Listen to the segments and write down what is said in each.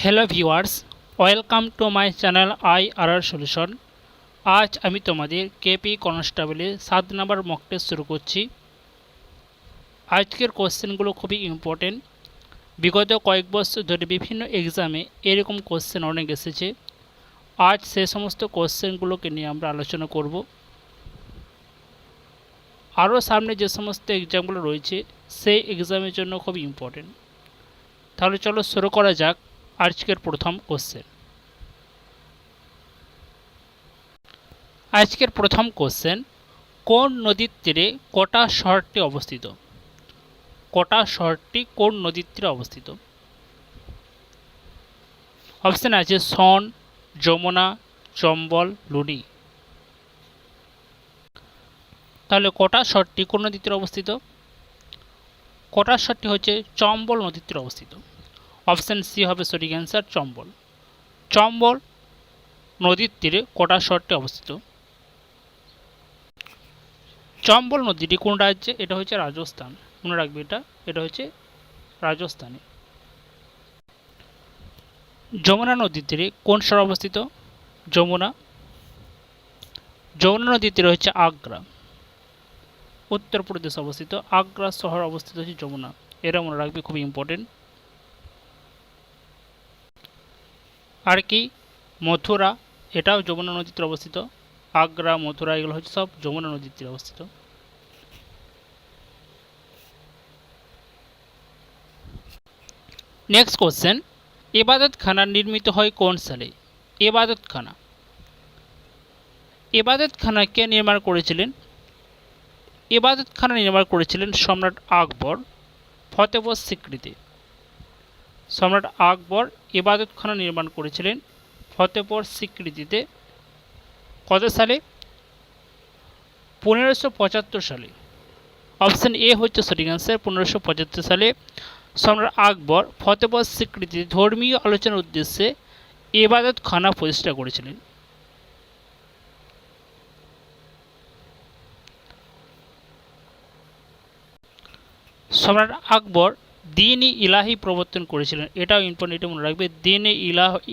Hello viewers, welcome to my channel IRR solution. আজ আমি তোমাদের কেপি কনস্টেবলের 7 নম্বর মক টেস্ট শুরু করছি। আজকের কোশ্চেনগুলো খুবই ইম্পর্টেন্ট। বিগত কয়েক বছর ধরে বিভিন্ন এক্সামে এরকম কোশ্চেন অনেক এসেছে। আজ সে সমস্ত কোশ্চেনগুলোকে নিয়ে আমরা আলোচনা করব। আরও সামনে যে সমস্ত এক্সামগুলো রয়েছে সেই এক্সামের জন্য খুব ইম্পর্টেন্ট। তাহলে চলো শুরু করা যাক আজকের প্রথম কোশ্চেন। আজকের প্রথম কোশ্চেন, কোন নদীর তীরে কোটা শহরটি অবস্থিত? কোটা শহরটি কোন নদীর তীরে অবস্থিত? অপশান আছে সন, যমুনা, চম্বল, লুনি। তাহলে কোটা শহরটি কোন নদীর তীরে অবস্থিত? কোটা শহরটি হচ্ছে চম্বল নদীর তীরে অবস্থিত। অপশান সি হবে সঠিক অ্যান্সার, চম্বল। চম্বল নদীর তীরে কোটা শহরটি অবস্থিত। চম্বল নদীটি কোন রাজ্যে? এটা হচ্ছে রাজস্থান। মনে রাখবে এটা হচ্ছে রাজস্থানে। যমুনা নদীর তীরে কোন শহর অবস্থিত? যমুনা। যমুনা নদীর তীরে হচ্ছে আগ্রা, উত্তরপ্রদেশ অবস্থিত। আগ্রা শহর অবস্থিত হচ্ছে যমুনা। এরা মনে রাখবে, খুবই ইম্পর্টেন্ট। আর কি মথুরা, এটাও যমুনা নদীর তীরে অবস্থিত। আগ্রা, মথুরা এগুলো হচ্ছে সব যমুনা নদীর তীরে অবস্থিত। নেক্সট কোশ্চেন, ইবাদতখানা নির্মিত হয় কোন সালে? ইবাদতখানা কে নির্মাণ করেছিলেন? ইবাদতখানা নির্মাণ করেছিলেন সম্রাট আকবর ফতেপুর সিক্রিতে। সম্রাট আকবর ইবাদতখানা নির্মাণ করেছিলেন ফতেপুর সিক্রিতে। কত সালে? 1575 সালে। অপশান এ হচ্ছে সঠিক অ্যান্সার, 1575 সালে সম্রাট আকবর ফতেপুর সিক্রিতে ধর্মীয় আলোচনার উদ্দেশ্যে ইবাদতখানা প্রতিষ্ঠা করেছিলেন। সম্রাট আকবর দিন-ই ইলাহি প্রবর্তন করেছিলেন। এটাও ইম্পর্টেন্ট, মনে রাখবে। দিন-ই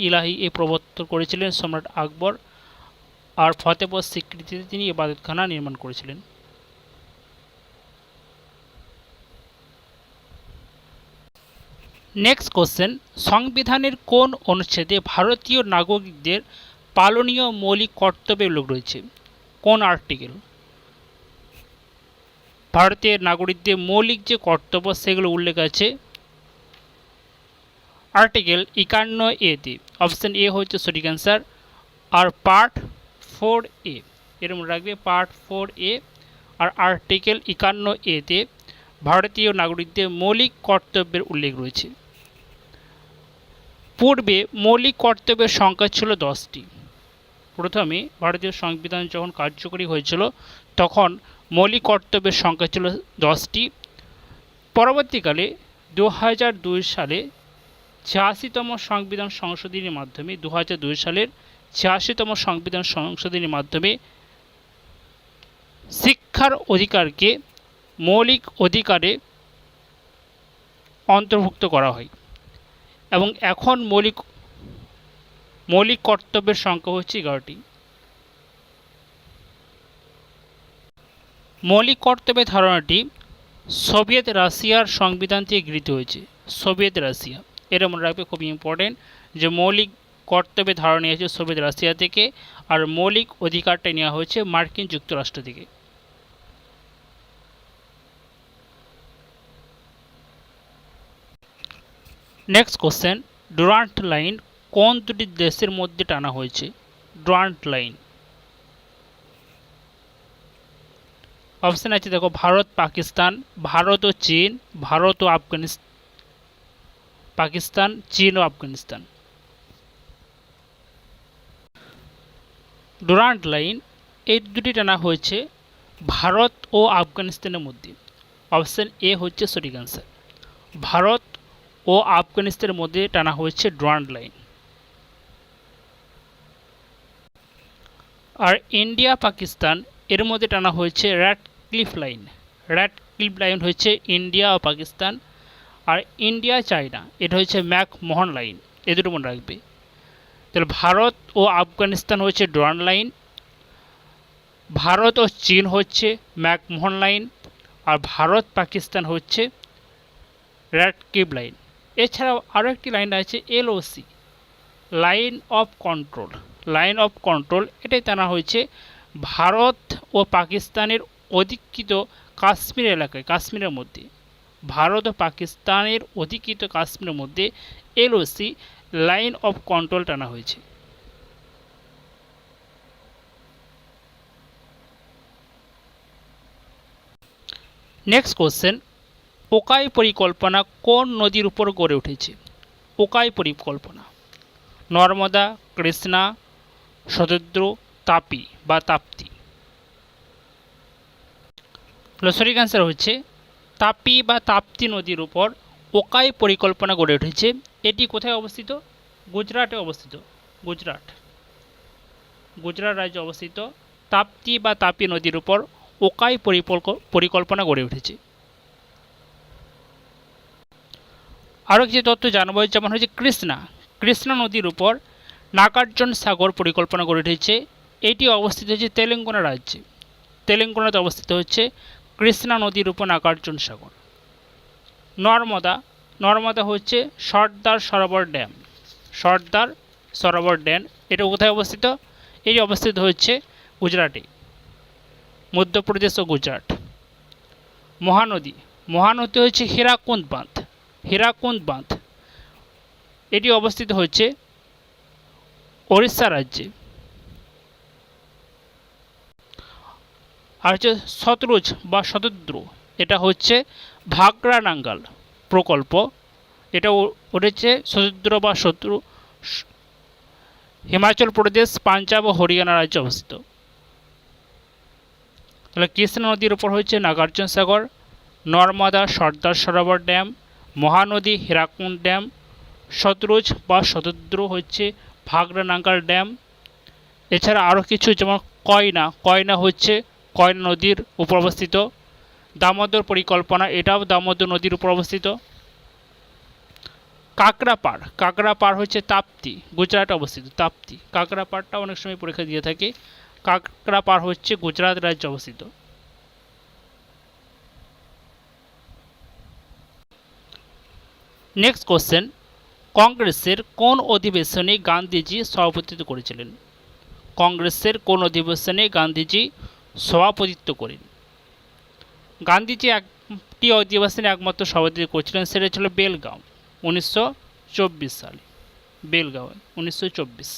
ইলাহি এ প্রবর্তন করেছিলেন সম্রাট আকবর, আর ফতেপুর সিক্রিতে তিনি ইবাদতখানা নির্মাণ করেছিলেন। নেক্সট কোশ্চেন, সংবিধানের কোন অনুচ্ছেদে ভারতীয় নাগরিকদের পালনীয় মৌলিক কর্তব্যের উল্লেখ রয়েছে? কোন আর্টিকেল? ভারতীয় নাগরিকদের মৌলিক যে কর্তব্য সেগুলো উল্লেখ আছে আর্টিকেল 51A-তে। অপশান এ হচ্ছে সঠিক অ্যান্সার। আর পার্ট 4A, এর মনে রাখবে, পার্ট 4A আর আর্টিকেল 51A-তে ভারতীয় নাগরিকদের মৌলিক কর্তব্যের উল্লেখ রয়েছে। পূর্বে মৌলিক কর্তব্যের সংখ্যা ছিল 10টি। প্রথমে ভারতীয় সংবিধান যখন কার্যকরী হয়েছিল তখন মৌলিক কর্তব্যের সংখ্যা ছিল 10টি। পরবর্তীকালে 2002 সালে 86তম সংবিধান সংশোধনীর মাধ্যমে 2002 সালের 86তম সংবিধান সংশোধনীর মাধ্যমে শিক্ষার অধিকারকে মৌলিক অধিকারে অন্তর্ভুক্ত করা হয় এবং এখন মৌলিক কর্তব্যের সংখ্যা হচ্ছে 11টি। মৌলিক কর্তব্যের ধারণাটি সোভিয়েত রাশিয়ার সংবিধান থেকে গৃহীত হয়েছে। সোভিয়েত রাশিয়া, এটা মনে রাখবে, খুবই ইম্পর্টেন্ট, যে মৌলিক কর্তব্যের ধারণা নিয়ে হয়েছে সোভিয়েত রাশিয়া থেকে, আর মৌলিক অধিকারটা নেওয়া হয়েছে মার্কিন যুক্তরাষ্ট্র থেকে। নেক্সট কোশ্চেন, ডুরান্ট লাইন কোন দুটি দেশের মধ্যে টানা হয়েছে? Durand line. অপশান আছে, দেখো, ভারত পাকিস্তান, ভারত ও চীন, ভারত ও আফগানিস্তান, পাকিস্তান, চীন ও আফগানিস্তান। ডুরান্ট লাইন এই দুটি টানা হয়েছে ভারত ও আফগানিস্তানের মধ্যে। অপশান এ হচ্ছে সঠিক অ্যান্সার, ভারত ও আফগানিস্তানের মধ্যে টানা হয়েছে ডুরান্ট লাইন। আর ইন্ডিয়া পাকিস্তান এর মধ্যে টানা হয়েছে র্যাডক্লিফ লাইন। র্যাডক্লিফ লাইন হচ্ছে ইন্ডিয়া ও পাকিস্তান। আর ইন্ডিয়া চায়না এটা হচ্ছে ম্যাকমোহন লাইন। এ দুটো মনে রাখবে। তাহলে ভারত ও আফগানিস্তান হচ্ছে ডুরান্ড লাইন, ভারত ও চীন হচ্ছে ম্যাকমোহন লাইন, আর ভারত পাকিস্তান হচ্ছে র্যাডক্লিফ লাইন। এছাড়াও আরও একটি লাইন আছে LOC, line of control. Line of control এটাই টানা হয়েছে ভারত ও পাকিস্তানের অধিকৃত কাশ্মীর এলাকায়, কাশ্মীরের মধ্যে, ভারত ও পাকিস্তানের অধিকৃত কাশ্মীরের মধ্যে এলওসি, লাইন অফ কন্ট্রোল টানা হয়েছে। নেক্সট কোশ্চেন, ওকাই পরিকল্পনা কোন নদীর উপর গড়ে উঠেছে? ওকাই পরিকল্পনা নর্মদা, কৃষ্ণা, শতদ্রু, তাপি বা তাপ্তি। সঠিক অ্যান্সার হচ্ছে তাপি বা তাপ্তি নদীর উপর ওকাই পরিকল্পনা গড়ে উঠেছে। এটি কোথায় অবস্থিত? গুজরাটে অবস্থিত। গুজরাট রাজ্যে অবস্থিত তাপ্তি বা তাপি নদীর উপর ওকাই পরিকল্পনা গড়ে উঠেছে। আরও কিছু তথ্য জানাবো, যেমন হচ্ছে কৃষ্ণা নদীর উপর নাগার্জুন সাগর পরিকল্পনা গড়ে উঠেছে। এটি অবস্থিত হচ্ছে তেলেঙ্গানা রাজ্যে। তেলেঙ্গানাতে অবস্থিত হচ্ছে কৃষ্ণা নদীর উপর নাগার্জুন সাগর। নর্মদা হচ্ছে সর্দার সরোবর ড্যাম। এটা কোথায় অবস্থিত? এটি অবস্থিত হচ্ছে গুজরাটে, মধ্যপ্রদেশ ও গুজরাট। মহানদী হচ্ছে হীরাকুন্দ বাঁধ। এটি অবস্থিত হচ্ছে ওড়িশা রাজ্যে। আর হচ্ছে সতলুজ বা শতদ্রু, এটা হচ্ছে ভাগড়া নাঙ্গাল প্রকল্প। এটা উঠেছে শতদ্রু বা শত্রু হিমাচল প্রদেশ, পাঞ্জাব ও হরিয়ানা রাজ্যে অবস্থিত। তাহলে কৃষ্ণা নদীর উপর হচ্ছে নাগার্জুন সাগর, নর্মদা সর্দার সরোবর ড্যাম, মহানদী হীরাকুন্দ ড্যাম, সতলুজ বা শতদ্রু হচ্ছে ভাগড়া নাঙ্গাল ড্যাম। এছাড়া আরও কিছু, যেমন কয়না হচ্ছে কয়না নদীর উপর অবস্থিত। দামোদর পরিকল্পনা, এটাও দামোদর নদীর উপর অবস্থিত। কাকড়াপাড় হচ্ছে তাপ্তি, গুজরাটে অবস্থিত তাপ্তি। কাকড়াপাড়টা অনেক সময় পরীক্ষা দিয়ে থাকে। কাকড়াপাড় হচ্ছে গুজরাট রাজ্যে অবস্থিত। নেক্সট কোশ্চেন, কংগ্রেসের কোন অধিবেশনে গান্ধীজি সভাপতিত্ব করেছিলেন? কংগ্রেসের কোন অধিবেশনে গান্ধীজি সভাপতিত্ব করেন? গান্ধীজি একটি অধিবেশনে একমাত্র সভাপতিত্ব করেছিলেন, সেটা ছিল বেলগাঁও 1924 সালে। বেলগাঁও 1924।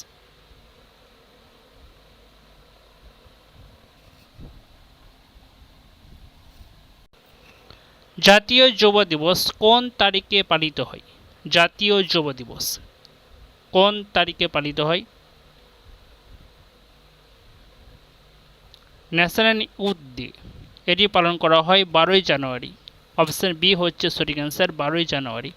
জাতীয় যুব দিবস কোন তারিখে পালিত হয়? জাতীয় যুব দিবস কোন তারিখে পালিত হয়? ন্যাশনাল ইউথ ডে, এটি পালন করা হয় 12ই জানুয়ারি। অপশন বি হচ্ছে সঠিক অ্যান্সার, 12ই জানুয়ারি।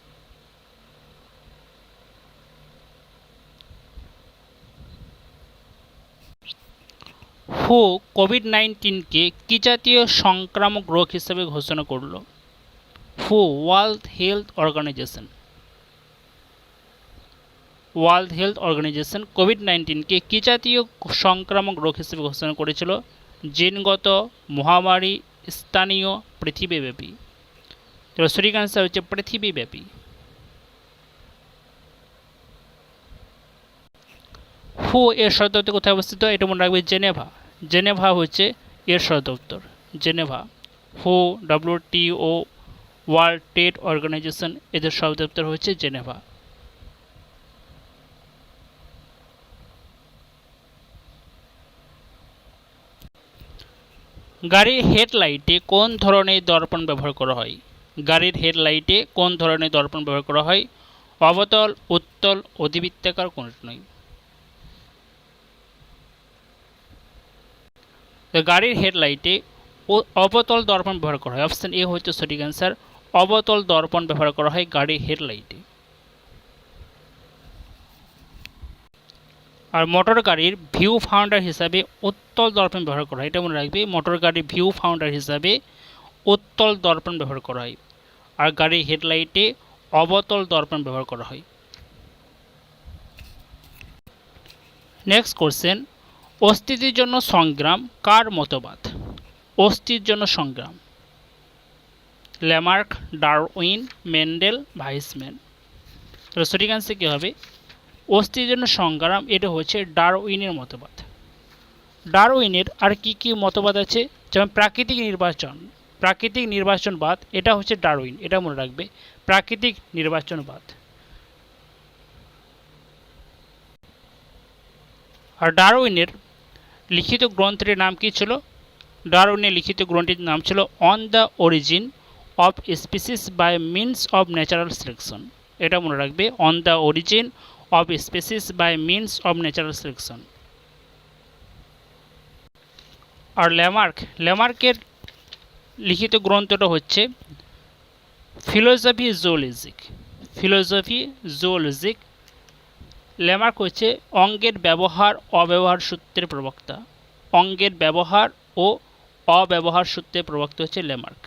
হু কোভিড-19কে কি জাতীয় সংক্রামক রোগ হিসেবে ঘোষণা করল? হু ওয়ার্ল্ড হেলথ অর্গানাইজেশন কোভিড-19কে কি জাতীয় সংক্রামক রোগ হিসেবে ঘোষণা করেছিল? জিনগত, মহামারী, স্থানীয়, পৃথিবীব্যাপী। তো সঠিক অ্যান্সার হচ্ছে পৃথিবীব্যাপী। হু এর সদর দপ্তর কোথায় অবস্থিত? এটা মনে রাখবে জেনেভা হচ্ছে এর সদর দপ্তর, জেনেভা। হু, WTO, ওয়ার্ল্ড ট্রেড অর্গানাইজেশন, এদের সদর দপ্তর হচ্ছে জেনেভা। গাড়ির হেডলাইটে কোন ধরনের দর্পণ ব্যবহার করা হয়? গাড়ির হেডলাইটে কোন ধরনের দর্পণ ব্যবহার করা হয়? অবতল, উত্তল, অধিবৃত্তাকার, কোনটি নয়? গাড়ির হেডলাইটে অবতল দর্পণ ব্যবহার করা হয়। অপশন এ হচ্ছে সঠিক অ্যান্সার, অবতল দর্পণ ব্যবহার করা হয় গাড়ির হেডলাইটে। আর মোটর গাড়ির ভিউ ফাউন্ডার হিসাবে উত্তল দর্পণ ব্যবহার করা হয়। এটা মনে রাখবে, মোটর গাড়ির ভিউ ফাউন্ডার হিসাবে উত্তল দর্পণ ব্যবহার করা হয়। আর গাড়ির হেডলাইটে অবতল দর্পণ ব্যবহার করা হয়। নেক্সট কোশ্চেন, অস্তিত্বের জন্য সংগ্রাম কার মতবাদ? অস্তিত্বের জন্য সংগ্রাম ল্যামার্ক, ডারউইন, মেন্ডেল, ভাইসম্যান। তো সঠিক অ্যান্সার কী হবে? অস্তিত্বের জন্য সংগ্রাম, এটা হচ্ছে ডারউইনের মতবাদ। ডারউইনের আর কি কি মতবাদ আছে, যেমন প্রাকৃতিক নির্বাচনবাদ, এটা হচ্ছে ডারউইন, এটা মনে রাখবে, প্রাকৃতিক নির্বাচনবাদ। আর ডারউইনের লিখিত গ্রন্থটির নাম কি ছিল? ডারউইনের লিখিত গ্রন্থটির নাম ছিল on the origin of species by means of natural selection. এটা মনে রাখবে, on the origin of species by means of natural selection. আর ল্যামার্কের লিখিত গ্রন্থটা হচ্ছে ফিলোসফি জুওলজিক। ল্যামার্ক হচ্ছে অঙ্গের ব্যবহার অব্যবহার সূত্রের প্রবক্তা। অঙ্গের ব্যবহার ও অব্যবহার সূত্রের প্রবক্তা হচ্ছে ল্যামার্ক।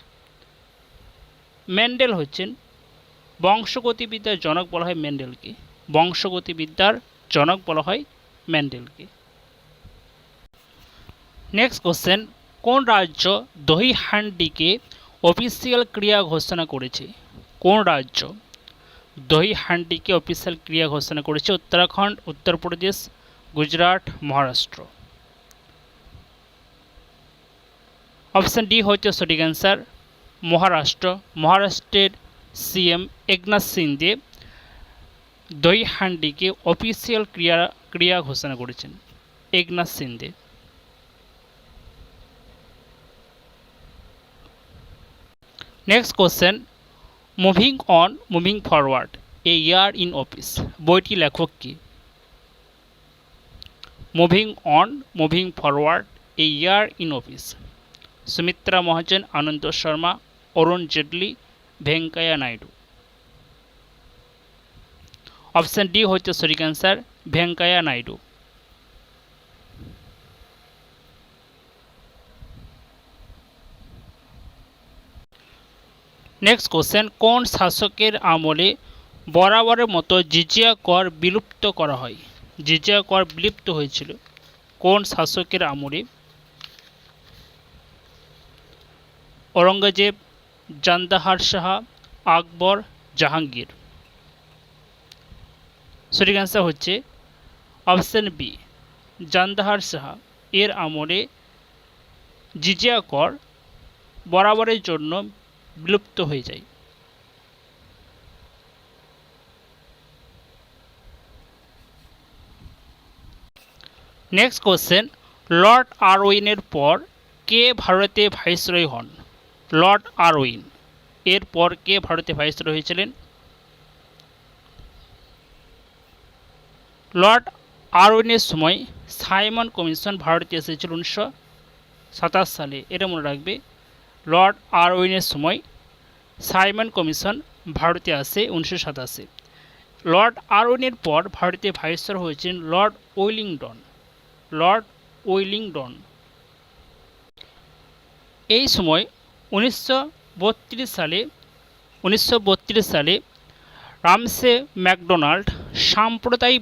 মেন্ডেল হচ্ছেন বংশগতিবিদ্যার জনক বলা হয় মেন্ডেলকে। বংশগতিবিদ্যার জনক বলা হয় মেন্ডেলকে। নেক্সট কোশ্চেন, কোন রাজ্য দহি হান্ডিকে অফিসিয়াল ক্রিয়া ঘোষণা করেছে? কোন রাজ্য দহি হান্ডিকে অফিসিয়াল ক্রিয়া ঘোষণা করেছে? উত্তরাখণ্ড, উত্তরপ্রদেশ, গুজরাট, মহারাষ্ট্র। অপশান ডি হচ্ছে সঠিক অ্যান্সার, মহারাষ্ট্র। মহারাষ্ট্রের সিএম একনাথ শিন্দে দহি হান্ডিকে অফিসিয়াল ক্রিয়া ঘোষণা করেছেন, Eknath Shinde. Next question, moving forward a year in office বইটি লেখক কি? Moving forward a year in office Sumitra Mahajan, Anand Sharma, Arun Jaitley, Venkaiah Naidu. Option D হচ্ছে সঠিক answer, Venkaiah Naidu. Next question, কোন শাসকের আমলে বরাবরের মতো জিজিয়া কর বিলুপ্ত করা হয়? জিজিয়া কর বিলুপ্ত হয়েছিল কোন শাসকের আমলে? ঔরঙ্গজেব, জান্দাহার শাহ, আকবর, জাহাঙ্গীর। সঠিক অ্যান্সার হচ্ছে অপশান বি, জান্দাহার শাহ এর আমলে জিজিয়া কর বরাবরের জন্য বিলুপ্ত হয়ে যায়। নেক্সট কোশ্চেন, লর্ড আরউইনের পর কে ভারতে ভাইসরয় হন? লর্ড আরউইন এর পর কে ভারতে ভাইসরয় হয়েছিলেন? লর্ড আরউইনের সময় সাইমন কমিশন ভারতে এসেছিল 1927 সালে, এটা মনে রাখবে। লর্ড আরউইনের সময় সাইমন কমিশন ভারতে আসে 1987। লর্ড আরউইনের পর ভারতে ভাইসরয় হয়েছেন লর্ড ওয়েলিংটন। এই সময় 1932 সালে রামসে ম্যাকডোনাল্ড সাম্প্রদায়িক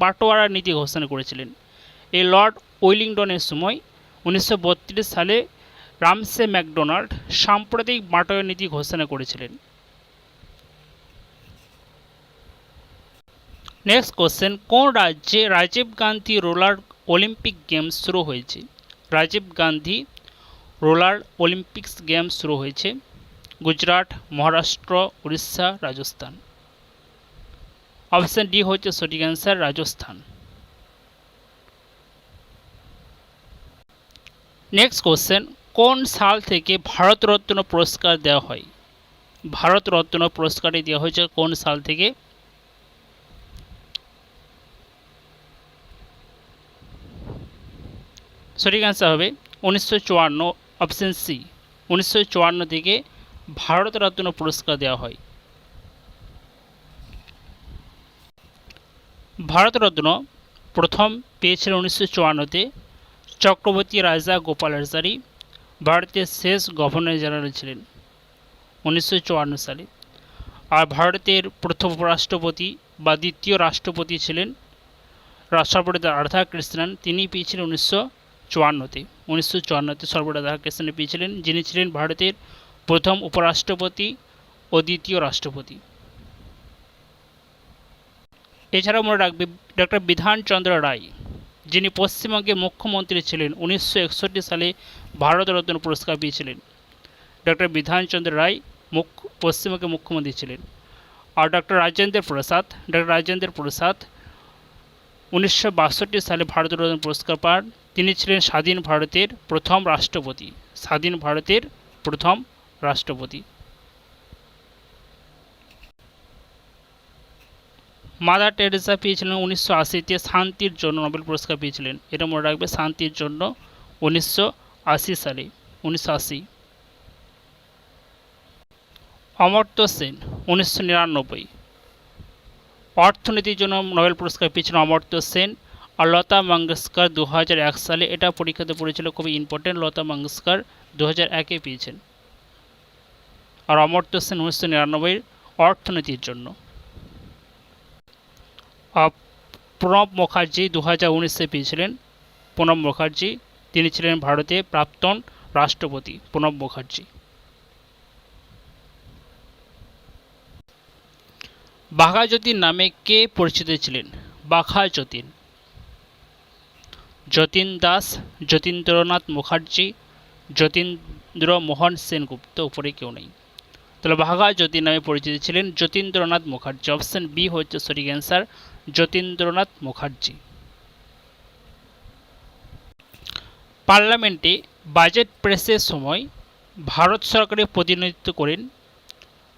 বাটোয়ারা নীতি ঘোষণা করেছিলেন। এই লর্ড ওয়েলিংটনের সময় 1932 সালে রামসে ম্যাকডোনাল্ড সাম্প্রদায়িক বাটোয়ারা নীতি ঘোষণা করেছিলেন। নেক্সট কোশ্চেন, কোন রাজ্যে Rajiv Gandhi roller Olympic games শুরু হয়েছে? Rajiv Gandhi roller Olympics games শুরু হয়েছে গুজরাট, মহারাষ্ট্র, উড়িষ্যা, রাজস্থান। অপশান ডি হচ্ছে সঠিক অ্যান্সার, রাজস্থান। নেক্সট কোশ্চেন, কোন সাল থেকে ভারতরত্ন পুরস্কার দেওয়া হয়? ভারতরত্ন পুরস্কারটি দেওয়া হয়েছে কোন সাল থেকে? সঠিক অ্যান্সার হবে 1954, অপশান সি। 1954 থেকে ভারতরত্ন পুরস্কার দেওয়া হয়। ভারতরত্ন প্রথম পেয়েছিলেন 1954-তে চক্রবর্তী রাজা গোপালাচারী, ভারতের শেষ গভর্নর জেনারেল ছিলেন 1954 সালে। আর ভারতের প্রথম রাষ্ট্রপতি বা দ্বিতীয় রাষ্ট্রপতি ছিলেন সর্বদাই রাধাকৃষ্ণন তিনি পেয়েছিলেন 1954-তে। 1954-তে সর্বদাই রাধাকৃষ্ণন পেয়েছিলেন, যিনি ছিলেন ভারতের প্রথম উপরাষ্ট্রপতি ও দ্বিতীয় রাষ্ট্রপতি। এছাড়াও মনে রাখবে ডক্টর বিধানচন্দ্র রায়, যিনি পশ্চিমবঙ্গের মুখ্যমন্ত্রী ছিলেন, 1961 সালে ভারতরত্ন পুরস্কার পেয়েছিলেন। ডক্টর বিধানচন্দ্র রায় পশ্চিমবঙ্গের মুখ্যমন্ত্রী ছিলেন। আর ডক্টর রাজেন্দ্র প্রসাদ 1962 সালে ভারতরত্ন পুরস্কার পান। তিনি ছিলেন স্বাধীন ভারতের প্রথম রাষ্ট্রপতি। মাদার টেরেসা পেয়েছিলেন 1980-তে শান্তির জন্য নোবেল পুরস্কার পেয়েছিলেন। এটা মনে রাখবে, শান্তির জন্য 1980 সালে। অমর্ত্য সেন 1999 অর্থনীতির জন্য নোবেল পুরস্কার পেয়েছিলেন অমর্ত্য সেন। আর লতা মঙ্গেশকর 2001 সালে, এটা পরীক্ষাতে পড়েছিল, খুবই ইম্পর্টেন্ট, লতা মঙ্গেশকর 2001-এ পেয়েছেন। আর অমর্ত্য সেন 1999 অর্থনীতির জন্য। প্রণব মুখার্জি 2019-এ পেয়েছিলেন। প্রণব মুখার্জি তিনি ছিলেন ভারতের প্রাক্তন রাষ্ট্রপতি প্রণব মুখার্জি। বাঘা যতীন নামে কে পরিচিত ছিলেন? বাঘা যতীন, যতীন দাস, যতীন্দ্রনাথ মুখার্জি, যতীন্দ্র মোহন সেনগুপ্ত, উপরে কেউ নেই। তাহলে বাঘা যতীন নামে পরিচিত ছিলেন যতীন্দ্রনাথ মুখার্জি। অপশন বি হচ্ছে সঠিক অ্যান্সার, যতীন্দ্রনাথ মুখার্জি। পার্লামেন্টে বাজেট পেশের সময় ভারত সরকারের প্রতিনিধিত্ব করেন।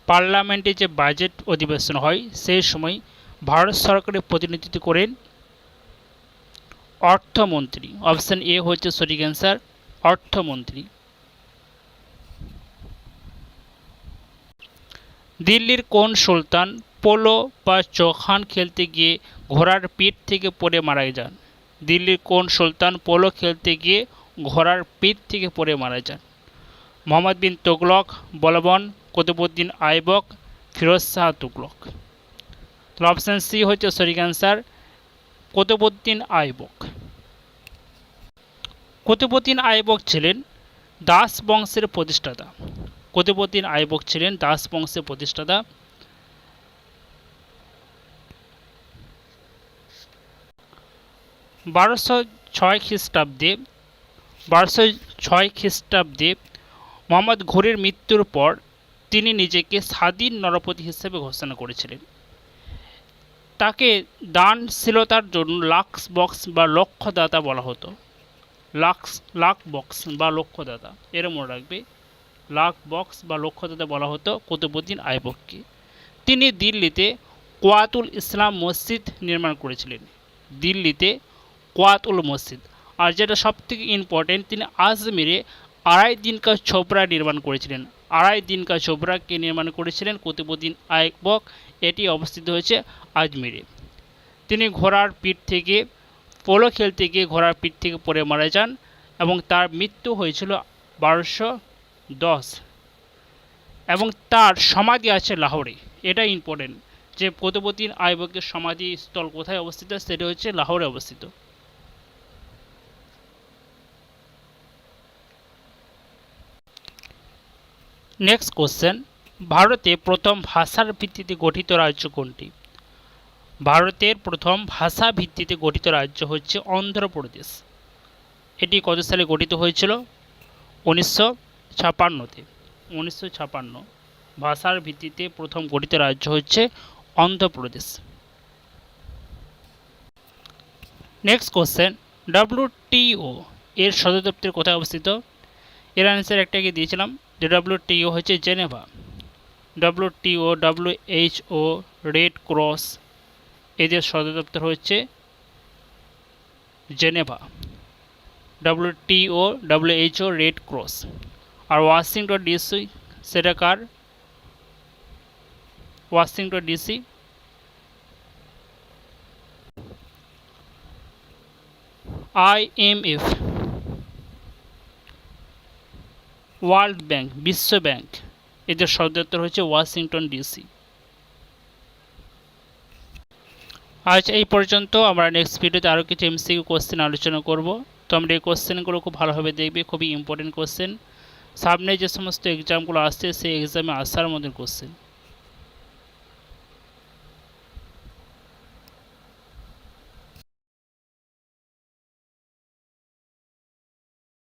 পার্লামেন্টে যে বাজেট অধিবেশন হয় সেই সময় ভারত সরকারের প্রতিনিধিত্ব করেন অর্থমন্ত্রী। অপশন এ হচ্ছে সঠিক অ্যান্সার, অর্থমন্ত্রী। দিল্লির কোন সুলতান পোলো বা চৌখান খেলতে গিয়ে ঘোড়ার পিঠ থেকে পড়ে মারা যান? দিল্লির কোন সুলতান পোলো খেলতে গিয়ে ঘোড়ার পিঠ থেকে পড়ে মারা যান? মোহাম্মদ বিন তুগলক, বলবন, কুতুবউদ্দিন আইবক, ফিরোজ শাহ তুগলক। তাহলে অপশান সি হচ্ছে সঠিক অ্যান্সার, কুতুবউদ্দিন আইবক। কুতুবউদ্দিন আইবক ছিলেন দাস বংশের প্রতিষ্ঠাতা। কুতুবউদ্দিন আইবক ছিলেন দাস বংশের প্রতিষ্ঠাতা। 1206 খ্রিস্টাব্দে মোহাম্মদ ঘুরির মৃত্যুর পর তিনি নিজেকে স্বাধীন নরপতি হিসেবে ঘোষণা করেছিলেন। তাকে দানশীলতার জন্য লাক্স বক্স বা লক্ষ্যদাতা বলা হতো। লাখ বক্স বা লক্ষ্যদাতা, এর মনে রাখবে, লাখ বক্স বা লক্ষ্যদাতা বলা হতো কুতুবউদ্দিন আইবককে। তিনি দিল্লিতে কোয়াতুল ইসলাম মসজিদ নির্মাণ করেছিলেন। দিল্লিতে কোয়াতুল মসজিদ। আর যেটা সবথেকে ইম্পর্টেন্ট, তিনি আজমিরে আড়াই দিন কা ছোবরা নির্মাণ করেছিলেন। আড়াই দিন কা ছোবরাকে নির্মাণ করেছিলেন কুতুবউদ্দিন আইবক। এটি অবস্থিত হয়েছে আজমিরে। তিনি ঘোড়ার পিঠ থেকে পোলো খেলতে গিয়ে ঘোড়ার পিঠ থেকে পড়ে মারা যান এবং তার মৃত্যু হয়েছিল 1210। এবং তার সমাধি আছে লাহোরে। এটা ইম্পর্টেন্ট যে কুতুবউদ্দিন আইবকের সমাধিস্থল কোথায় অবস্থিত, সেটা হচ্ছে লাহোরে অবস্থিত। নেক্সট কোশ্চেন, ভারতে প্রথম ভাষার ভিত্তিতে গঠিত রাজ্য কোনটি? ভারতের প্রথম ভাষা ভিত্তিতে গঠিত রাজ্য হচ্ছে অন্ধ্রপ্রদেশ। এটি কত সালে গঠিত হয়েছিল? 1956-তে। 1956 ভাষার ভিত্তিতে প্রথম গঠিত রাজ্য হচ্ছে অন্ধ্রপ্রদেশ। নেক্সট কোশ্চেন, WTO এর সদর দপ্তর কোথায় অবস্থিত? এর অ্যান্সার একটাকে দিয়েছিলাম, যে WTO হচ্ছে Geneva. WTO, WHO, Red Cross, এদের সদর দপ্তর হচ্ছে Geneva. WTO, WHO, Red Cross. আর ওয়াশিংটন ডিসি সেটা কার? Washington DC IMF, World Bank, বিশ্ব ব্যাংক, এদের সদর দপ্তর হচ্ছে ওয়াশিংটন ডিসি। আজ এই পর্যন্ত। আমরা নেক্সট ভিডিওতে আরও কিছু এমসিকিউ কোশ্চেন আলোচনা করব। তো আমরা এই কোশ্চেনগুলো খুব ভালোভাবে দেখবে, খুবই ইম্পর্টেন্ট কোশ্চেন। সামনে যে সমস্ত এক্সামগুলো আসছে সেই এক্সামে আসার মধ্যে কোশ্চেন।